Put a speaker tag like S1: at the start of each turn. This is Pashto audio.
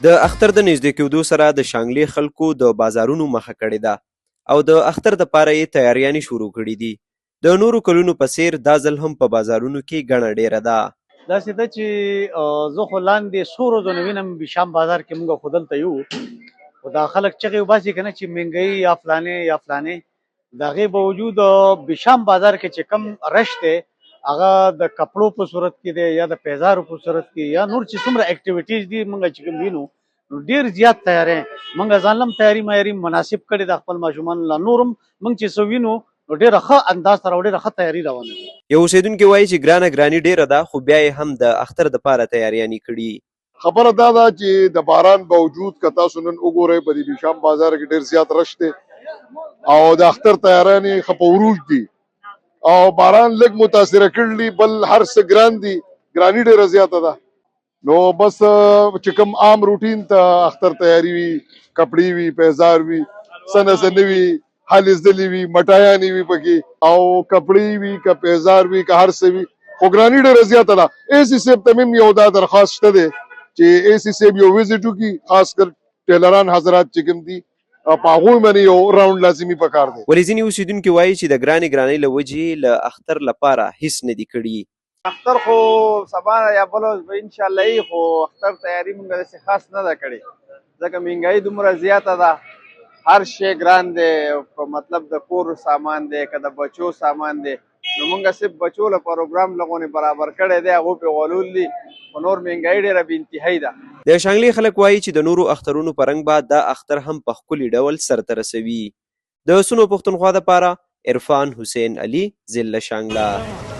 S1: د اختر د نږدې کېدو سره د شانګلې خلکو د بازارونو مخه کړې ده او د اختر دپاره یې تیاریانې شروع کړي دي. د نورو کلونو په څیر دا ځل هم په بازارونو کې ګڼه ډیره ده.
S2: داسې ده چې زه خو لاندې څو ورځو نه وینم بشام بازار کې موږ خو دلته یو خو دا خلک چغې وباسي که نه چې مهنګایي یا فلانې یا فلانې. د هغې باوجود بشام بازار کې چې کم رش دی هغه د کپړو په صورت کې دی یا د پیزارو په صورت کې یا نور چې څومره اکټیویټیز دي موږ چې کوم وینو نو ډېر زیات تیاری موږ ځان هم تیاري معیاري مناسب کړې ده خپل ماشومانو لا نور هم موږ چې څه وینو نو ډېره ښه انداز سره او ډېره ښه تیاري روانه ده.
S1: یو اوسېدونکي وایي چې ګراني ډیره ده خو بیا یې هم د اختر دپاره تیاریانې کړي.
S3: خبره دا ده چې د باران باوجود که تاسو نن وګورئ په دې بشام بازار کې ډېر زیات رش دی او د اختر تیارانې ښه په عروج دي او باران لږ متاثره کړي بل هر څه ګران دي ګراني ډېره زیاته ده. نو بس چې کوم عام روټین ته اختر تیاری وي کپړې وي پیزار وي سنه وي حالې زدلې وي مټایانې وي پکې او کپړې وي که پیزار وي که هر څه وي خو ګراني ډېره زیاته ده. اے سی صاحب ته مې یو دا درخواست شته دی چې اے سی صاحب یو وزټ وکړي خاص کر ټیلران حضرات چې کوم دي په هغوی باندې یو راوند لازمي پکار دی.
S1: ولې ځینې اوسېدونکي وایي چې د ګرانۍ له وجې له اختر لپاره هیڅ نه دي کړي.
S4: اختر خو سبا یا بل ورځ به انشاءالله یي خو اختر تیاري موږ داسې خاص نه ده کړې ځکه مهنګایي دومره زیاته ده هر شی ګران دی په مطلب د کور سامان دی که د بچو سامان دی نو موږ صرف بچو له پروګرام لغونې برابر کړی دی هغو پې غولول دي خو نور مهنګایي ډېره بې انتهایي ده.
S1: د شانګلې خلک وایي چې د نورو اخترونو په رنګ به دا اختر هم په ښکلي ډول سرته رسوي. د سونو پښتونخوا دپاره عرفان حسین علي ضلع شانګله.